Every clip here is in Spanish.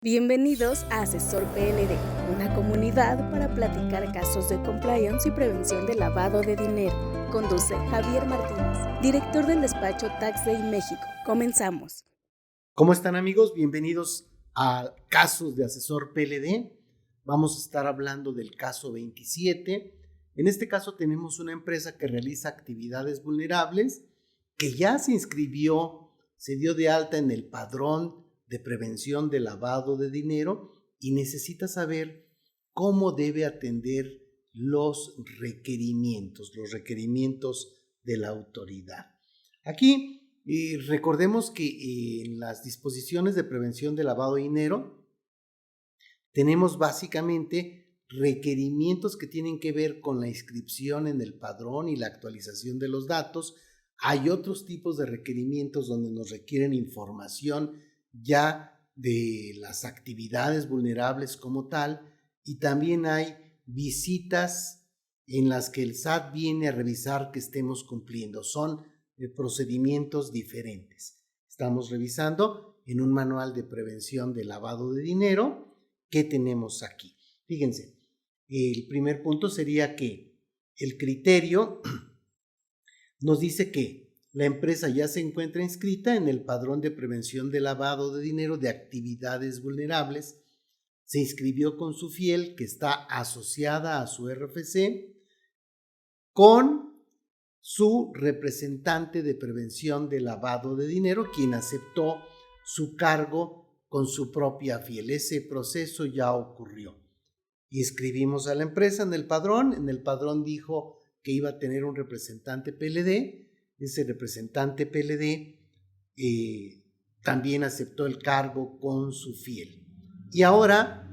Bienvenidos a Asesor PLD, una comunidad para platicar casos de compliance y prevención de lavado de dinero. Conduce Javier Martínez, director del despacho Tax Day México. Comenzamos. ¿Cómo están, amigos? Bienvenidos a Casos de Asesor PLD. Vamos a estar hablando del caso 27. En este caso tenemos una empresa que realiza actividades vulnerables, que ya se inscribió, se dio de alta en el padrón de prevención de lavado de dinero y necesita saber cómo debe atender los requerimientos de la autoridad. Aquí recordemos que en las disposiciones de prevención de lavado de dinero tenemos básicamente requerimientos que tienen que ver con la inscripción en el padrón y la actualización de los datos. Hay otros tipos de requerimientos donde nos requieren información ya de las actividades vulnerables como tal, y también hay visitas en las que el SAT viene a revisar que estemos cumpliendo. Son procedimientos diferentes. Estamos revisando en un manual de prevención de lavado de dinero. ¿Qué tenemos aquí? Fíjense, el primer punto sería que el criterio nos dice que la empresa ya se encuentra inscrita en el padrón de prevención de lavado de dinero de actividades vulnerables, se inscribió con su fiel que está asociada a su RFC, con su representante de prevención de lavado de dinero, quien aceptó su cargo con su propia fiel. Ese proceso ya ocurrió. Inscribimos a la empresa en el padrón dijo que iba a tener un representante PLD. Ese representante PLD también aceptó el cargo con su fiel. Y ahora,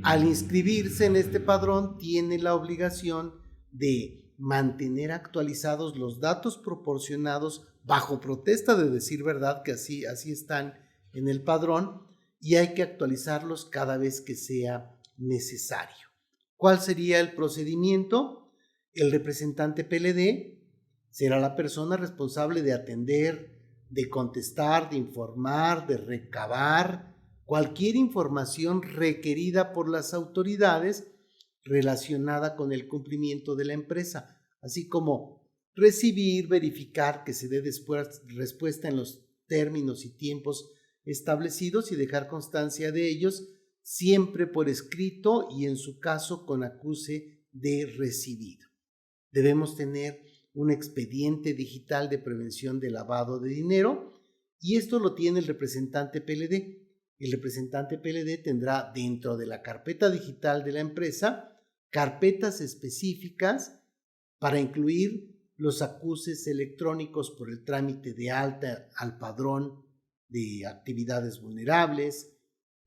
al inscribirse en este padrón, tiene la obligación de mantener actualizados los datos proporcionados bajo protesta de decir verdad, que así están en el padrón, y hay que actualizarlos cada vez que sea necesario. ¿Cuál sería el procedimiento? El representante PLD será la persona responsable de atender, de contestar, de informar, de recabar cualquier información requerida por las autoridades relacionada con el cumplimiento de la empresa, así como recibir, verificar que se dé después respuesta en los términos y tiempos establecidos y dejar constancia de ellos, siempre por escrito y en su caso con acuse de recibido. Debemos tener un expediente digital de prevención de lavado de dinero, y esto lo tiene el representante PLD. El representante PLD tendrá dentro de la carpeta digital de la empresa carpetas específicas para incluir los acuses electrónicos por el trámite de alta al padrón de actividades vulnerables,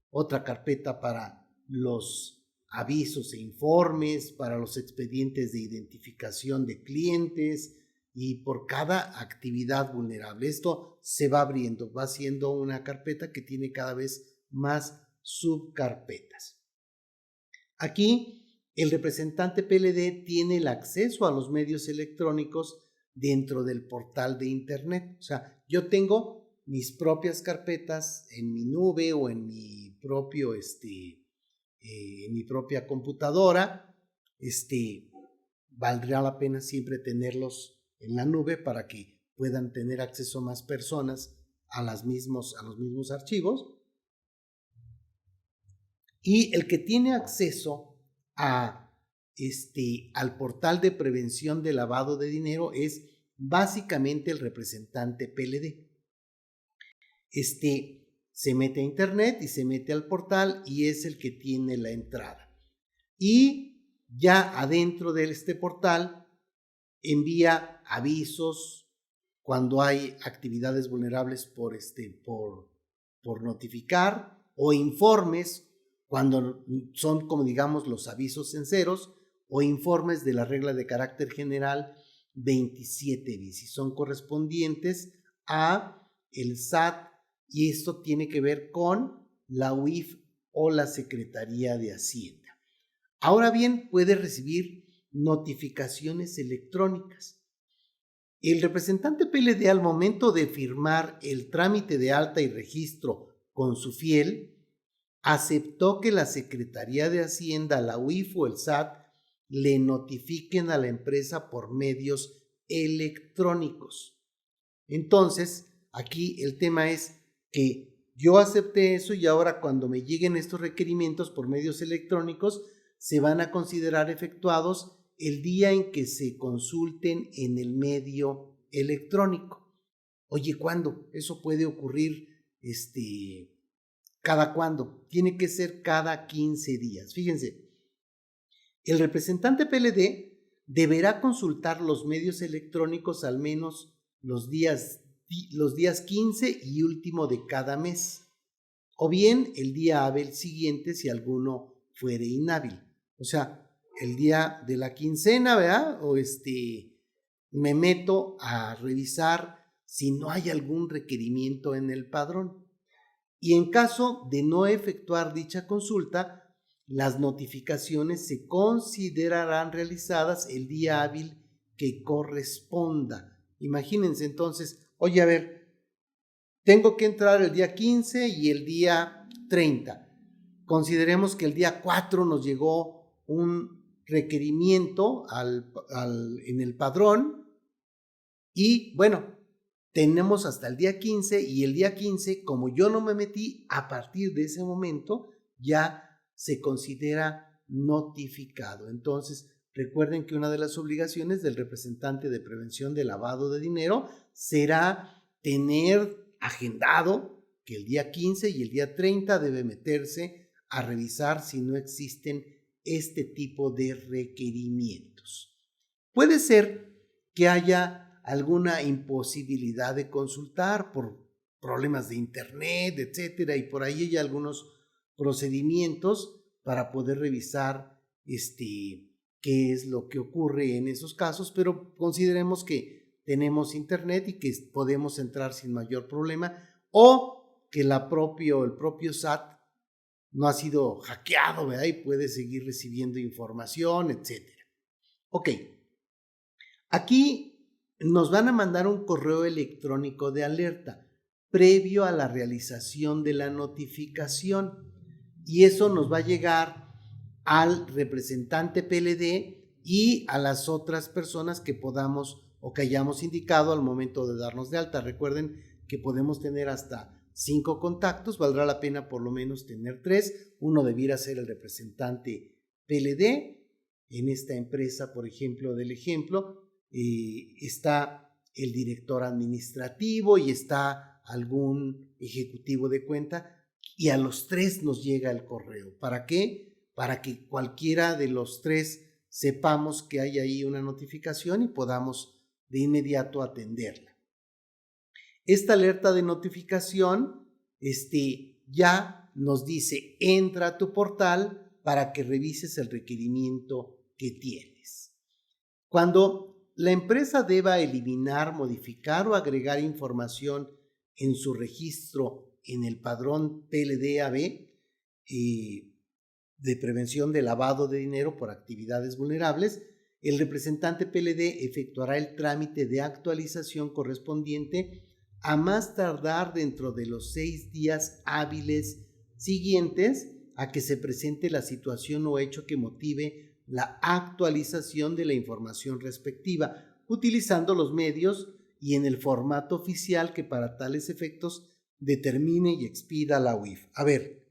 otra carpeta para los avisos e informes, para los expedientes de identificación de clientes y por cada actividad vulnerable. Esto se va abriendo, va siendo una carpeta que tiene cada vez más subcarpetas. Aquí el representante PLD tiene el acceso a los medios electrónicos dentro del portal de internet. O sea, yo tengo mis propias carpetas en mi nube o en mi propio en mi propia computadora. Valdrá la pena siempre tenerlos en la nube para que puedan tener acceso más personas a los mismos archivos. Y el que tiene acceso al portal de prevención de lavado de dinero es básicamente el representante PLD. Se mete a internet y se mete al portal y es el que tiene la entrada. Y ya adentro de este portal envía avisos cuando hay actividades vulnerables por notificar, o informes cuando son, como digamos, los avisos en ceros, o informes de la regla de carácter general 27 bis, y son correspondientes a el SAT, y esto tiene que ver con la UIF o la Secretaría de Hacienda. Ahora bien, puede recibir notificaciones electrónicas. El representante PLD, al momento de firmar el trámite de alta y registro con su fiel, aceptó que la Secretaría de Hacienda, la UIF o el SAT le notifiquen a la empresa por medios electrónicos. Entonces, aquí el tema es que yo acepté eso y ahora cuando me lleguen estos requerimientos por medios electrónicos, se van a considerar efectuados el día en que se consulten en el medio electrónico. Oye, ¿cuándo? Eso puede ocurrir, ¿cada cuándo? Tiene que ser cada 15 días. Fíjense, el representante PLD deberá consultar los medios electrónicos al menos los días 15 y último de cada mes, o bien el día hábil siguiente si alguno fuere inhábil. O sea, el día de la quincena, ¿verdad? O me meto a revisar si no hay algún requerimiento en el padrón. Y en caso de no efectuar dicha consulta, las notificaciones se considerarán realizadas el día hábil que corresponda. Imagínense entonces, oye, a ver, tengo que entrar el día 15 y el día 30. Consideremos que el día 4 nos llegó un requerimiento en el padrón y bueno, tenemos hasta el día 15 y el día 15, como yo no me metí, a partir de ese momento ya se considera notificado. Entonces, recuerden que una de las obligaciones del representante de prevención de lavado de dinero será tener agendado que el día 15 y el día 30 debe meterse a revisar si no existen este tipo de requerimientos. Puede ser que haya alguna imposibilidad de consultar por problemas de internet, etcétera, y por ahí hay algunos procedimientos para poder revisar qué es lo que ocurre en esos casos, pero consideremos que tenemos internet y que podemos entrar sin mayor problema, o que el propio SAT no ha sido hackeado, ¿verdad? Y puede seguir recibiendo información, etcétera. Ok, aquí nos van a mandar un correo electrónico de alerta previo a la realización de la notificación y eso nos va a llegar al representante PLD y a las otras personas que podamos o que hayamos indicado al momento de darnos de alta. Recuerden que podemos tener hasta 5 contactos, valdrá la pena por lo menos tener 3. Uno debiera ser el representante PLD. En esta empresa, por ejemplo, del ejemplo, está el director administrativo y está algún ejecutivo de cuenta y a los 3 nos llega el correo. ¿Para qué? Para que cualquiera de los 3 sepamos que hay ahí una notificación y podamos de inmediato atenderla. Esta alerta de notificación ya nos dice, entra a tu portal para que revises el requerimiento que tienes. Cuando la empresa deba eliminar, modificar o agregar información en su registro en el padrón PLD-AB de prevención de lavado de dinero por actividades vulnerables, el representante PLD efectuará el trámite de actualización correspondiente a más tardar dentro de los 6 días hábiles siguientes a que se presente la situación o hecho que motive la actualización de la información respectiva, utilizando los medios y en el formato oficial que para tales efectos determine y expida la UIF. A ver,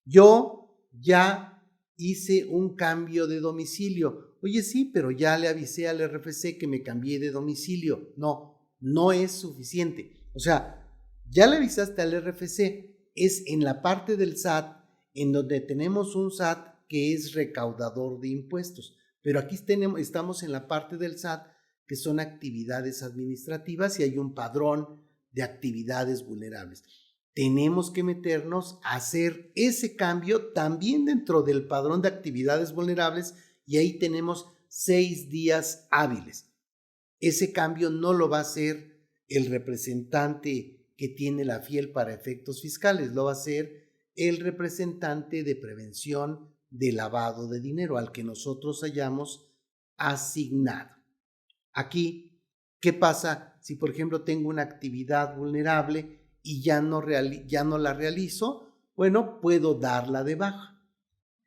yo ya hice un cambio de domicilio. Oye, sí, pero ya le avisé al RFC que me cambié de domicilio. No es suficiente. O sea, ya le avisaste al RFC. Es en la parte del SAT en donde tenemos un SAT que es recaudador de impuestos. Pero aquí estamos en la parte del SAT que son actividades administrativas y hay un padrón de actividades vulnerables. Tenemos que meternos a hacer ese cambio también dentro del padrón de actividades vulnerables y ahí tenemos 6 días hábiles. Ese cambio no lo va a hacer el representante que tiene la FIEL para efectos fiscales, lo va a hacer el representante de prevención de lavado de dinero al que nosotros hayamos asignado. Aquí, ¿qué pasa si por ejemplo tengo una actividad vulnerable y ya no la realizo? bueno, puedo darla de baja.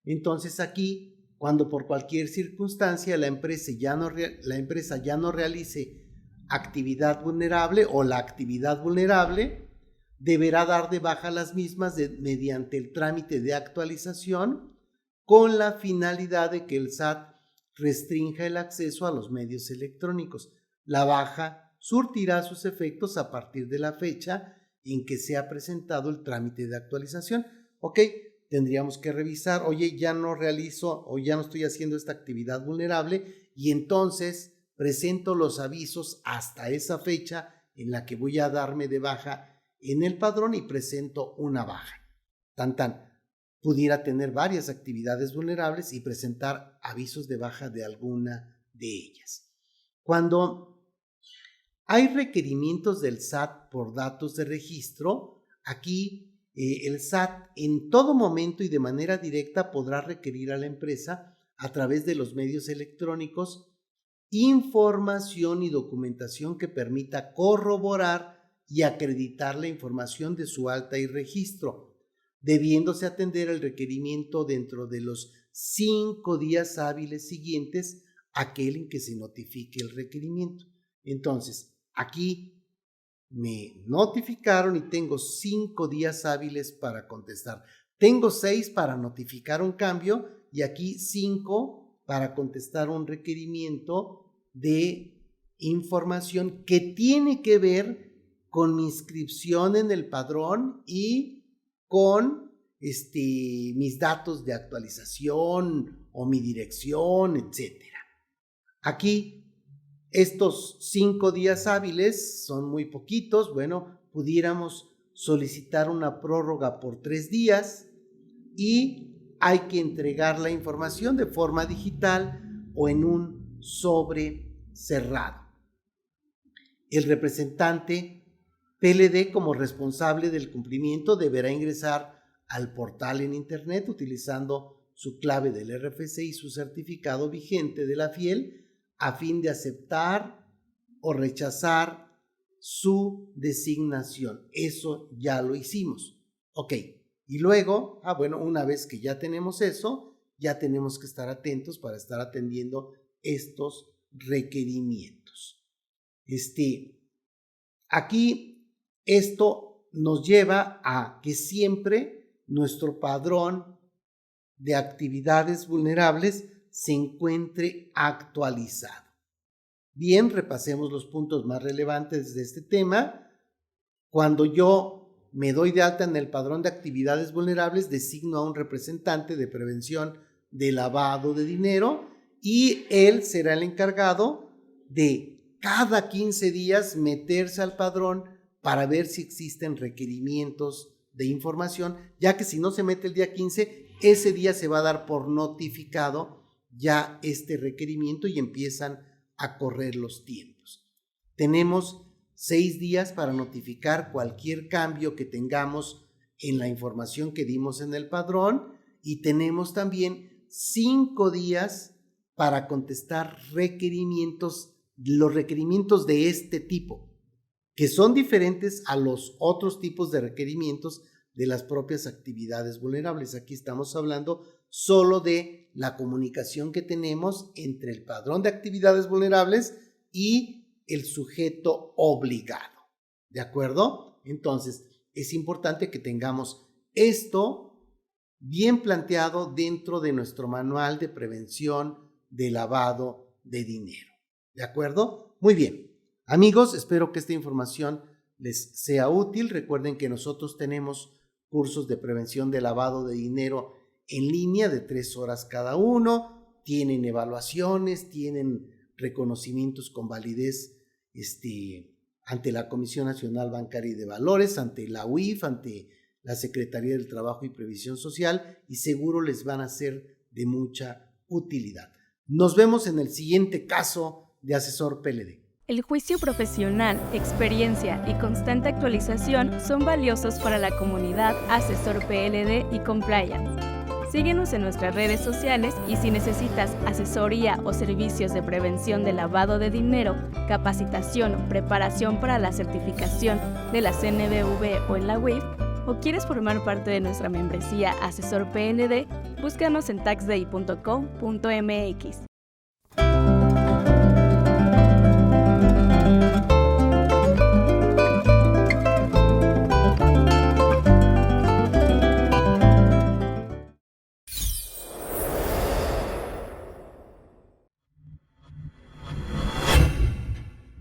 Entonces aquí, cuando por cualquier circunstancia la empresa ya no realice actividad vulnerable o la actividad vulnerable, deberá dar de baja las mismas mediante el trámite de actualización con la finalidad de que el SAT restrinja el acceso a los medios electrónicos. La baja surtirá sus efectos a partir de la fecha en que se ha presentado el trámite de actualización. Ok, tendríamos que revisar, oye, ya no realizo o ya no estoy haciendo esta actividad vulnerable y entonces presento los avisos hasta esa fecha en la que voy a darme de baja en el padrón y presento una baja. Pudiera tener varias actividades vulnerables y presentar avisos de baja de alguna de ellas. Cuando hay requerimientos del SAT por datos de registro, aquí el SAT en todo momento y de manera directa podrá requerir a la empresa a través de los medios electrónicos información y documentación que permita corroborar y acreditar la información de su alta y registro, debiéndose atender el requerimiento dentro de los 5 días hábiles siguientes a aquel en que se notifique el requerimiento. Entonces, aquí me notificaron y tengo 5 días hábiles para contestar. Tengo 6 para notificar un cambio y aquí 5 para contestar un requerimiento de información que tiene que ver con mi inscripción en el padrón y con mis datos de actualización o mi dirección, etc. Aquí estos 5 días hábiles son muy poquitos. Bueno, pudiéramos solicitar una prórroga por 3 días y hay que entregar la información de forma digital o en un sobre cerrado. El representante PLD, como responsable del cumplimiento, deberá ingresar al portal en internet utilizando su clave del RFC y su certificado vigente de la FIEL a fin de aceptar o rechazar su designación. Eso ya lo hicimos. Ok, y luego, una vez que ya tenemos eso, ya tenemos que estar atentos para estar atendiendo estos requerimientos. Aquí esto nos lleva a que siempre nuestro padrón de actividades vulnerables se encuentre actualizado. Bien, repasemos los puntos más relevantes de este tema. Cuando yo me doy de alta en el padrón de actividades vulnerables, designo a un representante de prevención de lavado de dinero y él será el encargado de cada 15 días meterse al padrón para ver si existen requerimientos de información, ya que si no se mete el día 15, ese día se va a dar por notificado ya este requerimiento y empiezan a correr los tiempos. Tenemos 6 días para notificar cualquier cambio que tengamos en la información que dimos en el padrón y tenemos también 5 días para contestar los requerimientos de este tipo, que son diferentes a los otros tipos de requerimientos de las propias actividades vulnerables. Aquí estamos hablando solo de la comunicación que tenemos entre el padrón de actividades vulnerables y el sujeto obligado. ¿De acuerdo? Entonces, es importante que tengamos esto bien planteado dentro de nuestro manual de prevención de lavado de dinero. ¿De acuerdo? Muy bien. Amigos, espero que esta información les sea útil. Recuerden que nosotros tenemos cursos de prevención de lavado de dinero en línea de 3 horas cada uno. Tienen evaluaciones, tienen reconocimientos con validez ante la Comisión Nacional Bancaria y de Valores, ante la UIF, ante la Secretaría del Trabajo y Previsión Social, y seguro les van a ser de mucha utilidad. Nos vemos en el siguiente caso de Asesor PLD. El juicio profesional, experiencia y constante actualización son valiosos para la comunidad Asesor PLD y Compliance. Síguenos en nuestras redes sociales y si necesitas asesoría o servicios de prevención de lavado de dinero, capacitación o preparación para la certificación de la CNBV o en la UIF, o quieres formar parte de nuestra membresía Asesor PND, búscanos en taxday.com.mx.